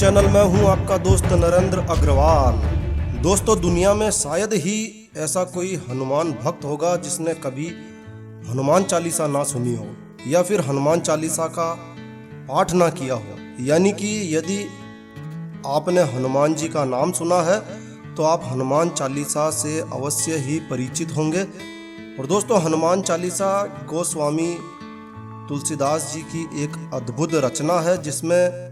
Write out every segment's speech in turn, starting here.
Channel में हूं आपका दोस्त नरेंद्र अग्रवाल। दोस्तों, दुनिया में शायद ही ऐसा कोई हनुमान भक्त होगा जिसने कभी हनुमान चालीसा ना सुनी हो या फिर हनुमान चालीसा का पाठ ना किया हो। यानी कि यदि आपने हनुमान जी का नाम सुना है तो आप हनुमान चालीसा से अवश्य ही परिचित होंगे। और दोस्तों, हनुमान चालीसा गोस्वामी तुलसीदास जी की एक अद्भुत रचना है जिसमें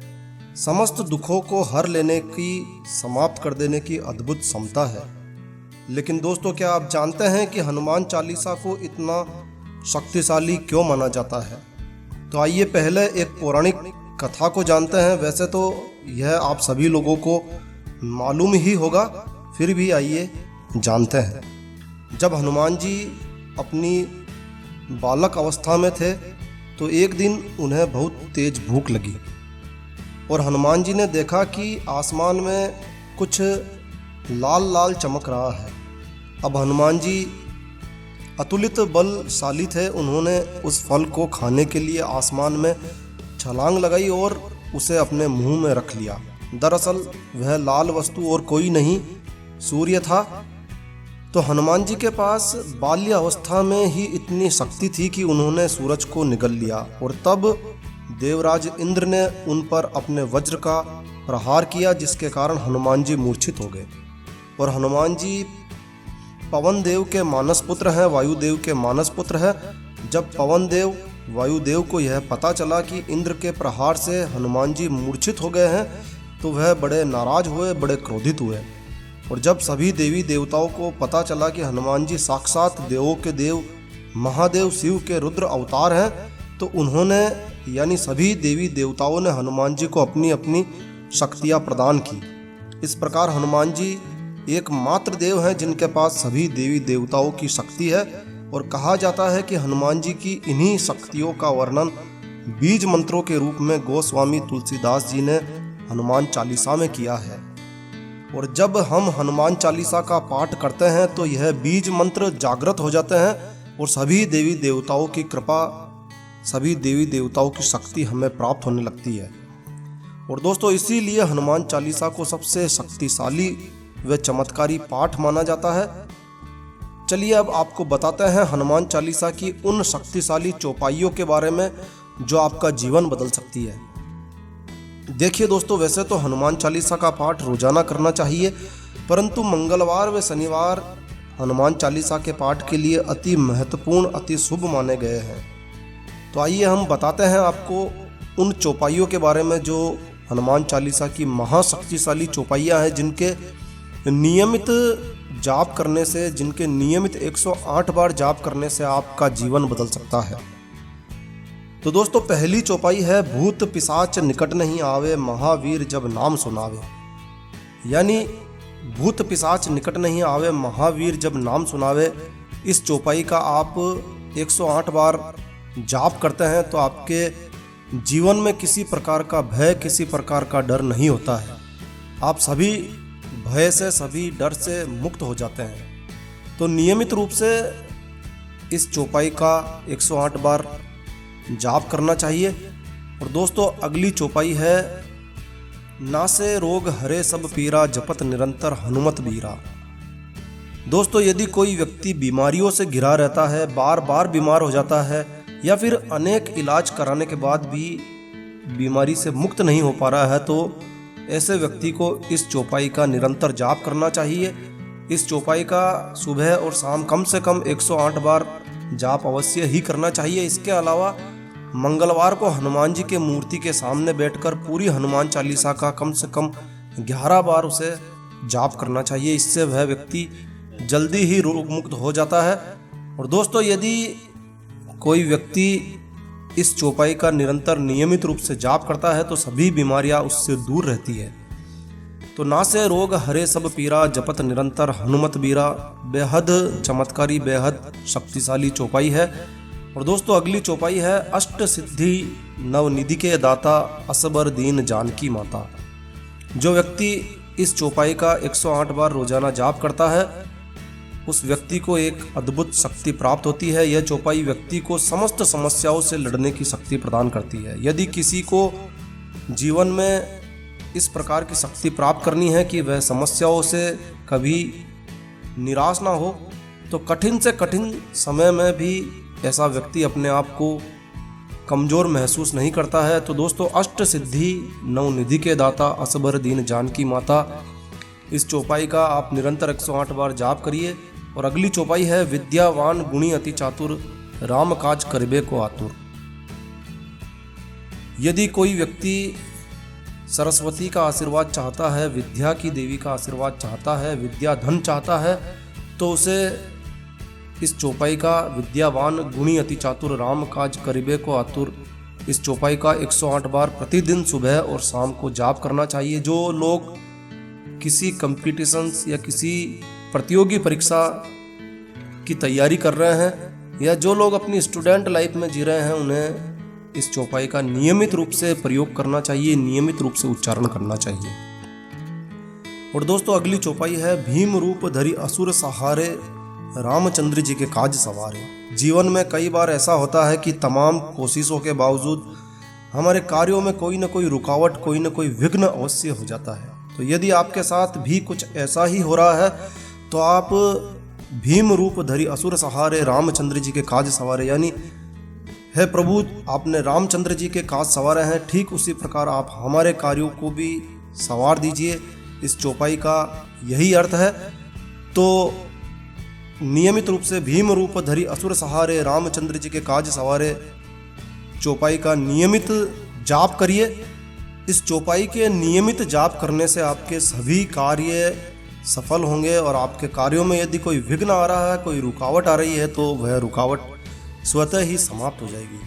समस्त दुखों को हर लेने की, समाप्त कर देने की अद्भुत क्षमता है। लेकिन दोस्तों, क्या आप जानते हैं कि हनुमान चालीसा को इतना शक्तिशाली क्यों माना जाता है? तो आइए पहले एक पौराणिक कथा को जानते हैं। वैसे तो यह आप सभी लोगों को मालूम ही होगा, फिर भी आइए जानते हैं। जब हनुमान जी अपनी बालक अवस्था में थे तो एक दिन उन्हें बहुत तेज भूख लगी और हनुमान जी ने देखा कि आसमान में कुछ लाल लाल चमक रहा है। अब हनुमान जी अतुलित बलशाली थे। उन्होंने उस फल को खाने के लिए आसमान में छलांग लगाई और उसे अपने मुंह में रख लिया। दरअसल वह लाल वस्तु और कोई नहीं, सूर्य था। तो हनुमान जी के पास बाल्य अवस्था में ही इतनी शक्ति थी कि उन्होंने सूरज को निगल लिया और तब देवराज इंद्र ने उन पर अपने वज्र का प्रहार किया, जिसके कारण हनुमान जी मूर्छित हो गए। और हनुमान जी पवन देव के मानस पुत्र हैं, वायुदेव के मानस पुत्र हैं। जब पवन देव वायुदेव को यह पता चला कि इंद्र के प्रहार से हनुमान जी मूर्छित हो गए हैं तो वह बड़े नाराज हुए, बड़े क्रोधित हुए। और जब सभी देवी देवताओं को पता चला कि हनुमान जी साक्षात देवों के देव महादेव शिव के रुद्र अवतार हैं तो उन्होंने, यानी सभी देवी देवताओं ने हनुमान जी को अपनी अपनी शक्तियाँ प्रदान की। इस प्रकार हनुमान जी एकमात्र देव हैं जिनके पास सभी देवी देवताओं की शक्ति है। और कहा जाता है कि हनुमान जी की इन्हीं शक्तियों का वर्णन बीज मंत्रों के रूप में गोस्वामी तुलसीदास जी ने हनुमान चालीसा में किया है। और जब हम हनुमान चालीसा का पाठ करते हैं तो यह बीज मंत्र जागृत हो जाते हैं और सभी देवी देवताओं की कृपा, सभी देवी देवताओं की शक्ति हमें प्राप्त होने लगती है। और दोस्तों, इसीलिए हनुमान चालीसा को सबसे शक्तिशाली व चमत्कारी पाठ माना जाता है। चलिए अब आपको बताते हैं हनुमान चालीसा की उन शक्तिशाली चौपाइयों के बारे में जो आपका जीवन बदल सकती है। देखिए दोस्तों, वैसे तो हनुमान चालीसा का पाठ रोजाना करना चाहिए, परंतु मंगलवार व शनिवार हनुमान चालीसा के पाठ के लिए अति महत्वपूर्ण, अति शुभ माने गए हैं। तो आइए हम बताते हैं आपको उन चौपाइयों के बारे में जो हनुमान चालीसा की महाशक्तिशाली चौपाइयाँ हैं, जिनके नियमित जाप करने से, जिनके नियमित 108 बार जाप करने से आपका जीवन बदल सकता है। तो दोस्तों, पहली चौपाई है भूत पिशाच निकट नहीं आवे, महावीर जब नाम सुनावे। यानी भूत पिशाच निकट नहीं आवे, महावीर जब नाम सुनावे। इस चौपाई का आप 108 बार जाप करते हैं तो आपके जीवन में किसी प्रकार का भय, किसी प्रकार का डर नहीं होता है। आप सभी भय से, सभी डर से मुक्त हो जाते हैं। तो नियमित रूप से इस चौपाई का 108 बार जाप करना चाहिए। और दोस्तों, अगली चौपाई है नासे रोग हरे सब पीरा, जपत निरंतर हनुमत बीरा। दोस्तों, यदि कोई व्यक्ति बीमारियों से घिरा रहता है, बार बार बीमार हो जाता है या फिर अनेक इलाज कराने के बाद भी बीमारी से मुक्त नहीं हो पा रहा है, तो ऐसे व्यक्ति को इस चौपाई का निरंतर जाप करना चाहिए। इस चौपाई का सुबह और शाम कम से कम 108 बार जाप अवश्य ही करना चाहिए। इसके अलावा मंगलवार को हनुमान जी के मूर्ति के सामने बैठकर पूरी हनुमान चालीसा का कम से कम 11 बार उसे जाप करना चाहिए। इससे वह व्यक्ति जल्दी ही रोग मुक्त हो जाता है। और दोस्तों, यदि कोई व्यक्ति इस चौपाई का निरंतर नियमित रूप से जाप करता है तो सभी बीमारियां उससे दूर रहती है। तो नासे रोग हरे सब पीरा, जपत निरंतर हनुमत बीरा। बेहद चमत्कारी, बेहद शक्तिशाली चौपाई है। और दोस्तों, अगली चौपाई है अष्ट सिद्धि नवनिधि के दाता, असबर दीन जानकी माता। जो व्यक्ति इस चौपाई का 108 बार रोजाना जाप करता है उस व्यक्ति को एक अद्भुत शक्ति प्राप्त होती है। यह चौपाई व्यक्ति को समस्त समस्याओं से लड़ने की शक्ति प्रदान करती है। यदि किसी को जीवन में इस प्रकार की शक्ति प्राप्त करनी है कि वह समस्याओं से कभी निराश ना हो, तो कठिन से कठिन समय में भी ऐसा व्यक्ति अपने आप को कमज़ोर महसूस नहीं करता है। तो दोस्तों, अष्ट सिद्धि नवनिधि के दाता असबर दीन जानकी माता, इस चौपाई का आप निरंतर 108 बार जाप करिए। और अगली चौपाई है विद्यावान गुणी अति चातुर राम काज करिबे को आतुर। यदि कोई व्यक्ति सरस्वती का आशीर्वाद चाहता है, विद्या की देवी का आशीर्वाद चाहता है, विद्या धन चाहता है, तो उसे इस चौपाई का विद्यावान गुणी अति चातुर राम काज करिबे को आतुर, इस चौपाई का 108 बार प्रतिदिन सुबह और शाम को जाप करना चाहिए। जो लोग किसी कंपटीशंस या किसी प्रतियोगी परीक्षा की तैयारी कर रहे हैं, या जो लोग अपनी स्टूडेंट लाइफ में जी रहे हैं, उन्हें इस चौपाई का नियमित रूप से प्रयोग करना चाहिए, नियमित रूप से उच्चारण करना चाहिए। और दोस्तों, अगली चौपाई है भीम रूप धरि असुर सहारे रामचंद्र जी के काज सवारे। जीवन में कई बार ऐसा होता है कि तमाम कोशिशों के बावजूद हमारे कार्यों में कोई न कोई रुकावट, कोई न कोई विघ्न अवश्य हो जाता है। तो यदि आपके साथ भी कुछ ऐसा ही हो रहा है, तो आप भीम रूप धरि असुर सहारे रामचंद्र जी के काज सवारे, यानी हे प्रभु, आपने रामचंद्र जी के काज सवारे हैं, ठीक उसी प्रकार आप हमारे कार्यों को भी सवार दीजिए। इस चौपाई का यही अर्थ है। तो नियमित रूप से भीम रूप धरि असुर सहारे रामचंद्र जी के काज सवारे चौपाई का नियमित जाप करिए। इस चौपाई के नियमित जाप करने से आपके सभी कार्य सफल होंगे, और आपके कार्यों में यदि कोई विघ्न आ रहा है, कोई रुकावट आ रही है, तो वह रुकावट स्वतः ही समाप्त हो जाएगी।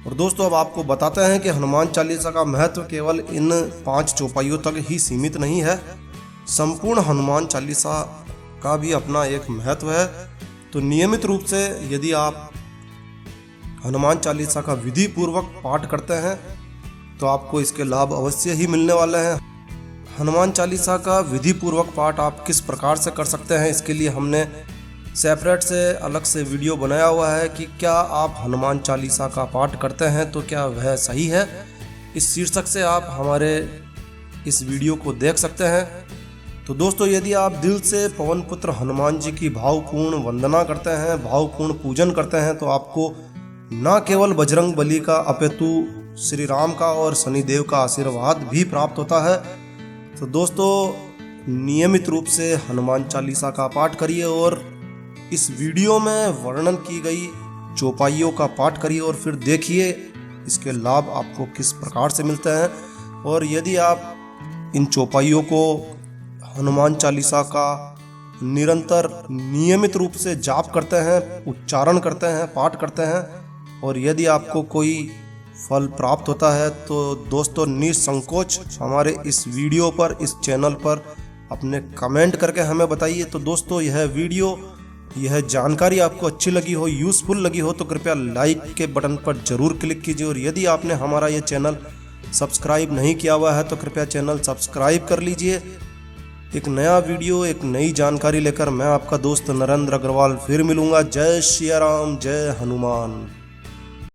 और दोस्तों, अब आपको बताते हैं कि हनुमान चालीसा का महत्व केवल इन 5 चौपाइयों तक ही सीमित नहीं है। संपूर्ण हनुमान चालीसा का भी अपना एक महत्व है। तो नियमित रूप से यदि आप हनुमान चालीसा का विधि पूर्वक पाठ करते हैं, तो आपको इसके लाभ अवश्य ही मिलने वाले हैं। हनुमान चालीसा का विधि पूर्वक पाठ आप किस प्रकार से कर सकते हैं, इसके लिए हमने सेपरेट से अलग से वीडियो बनाया हुआ है कि क्या आप हनुमान चालीसा का पाठ करते हैं तो क्या वह सही है। इस शीर्षक से आप हमारे इस वीडियो को देख सकते हैं। तो दोस्तों, यदि आप दिल से पवन पुत्र हनुमान जी की भावपूर्ण वंदना करते हैं, भावपूर्ण पूजन करते हैं, तो आपको न केवल बजरंग बली का अपितु श्री राम का और शनिदेव का आशीर्वाद भी प्राप्त होता है। तो दोस्तों, नियमित रूप से हनुमान चालीसा का पाठ करिए और इस वीडियो में वर्णन की गई चौपाइयों का पाठ करिए, और फिर देखिए इसके लाभ आपको किस प्रकार से मिलते हैं। और यदि आप इन चौपाइयों को, हनुमान चालीसा का निरंतर नियमित रूप से जाप करते हैं, उच्चारण करते हैं, पाठ करते हैं, और यदि आपको कोई फल प्राप्त होता है, तो दोस्तों निसंकोच हमारे इस वीडियो पर, इस चैनल पर अपने कमेंट करके हमें बताइए। तो दोस्तों, यह जानकारी आपको अच्छी लगी हो, यूज़फुल लगी हो, तो कृपया लाइक के बटन पर जरूर क्लिक कीजिए। और यदि आपने हमारा ये चैनल सब्सक्राइब नहीं किया हुआ है, तो कृपया चैनल सब्सक्राइब कर लीजिए। एक नया वीडियो, एक नई जानकारी लेकर मैं आपका दोस्त नरेंद्र अग्रवाल फिर मिलूंगा। जय श्री राम, जय हनुमान।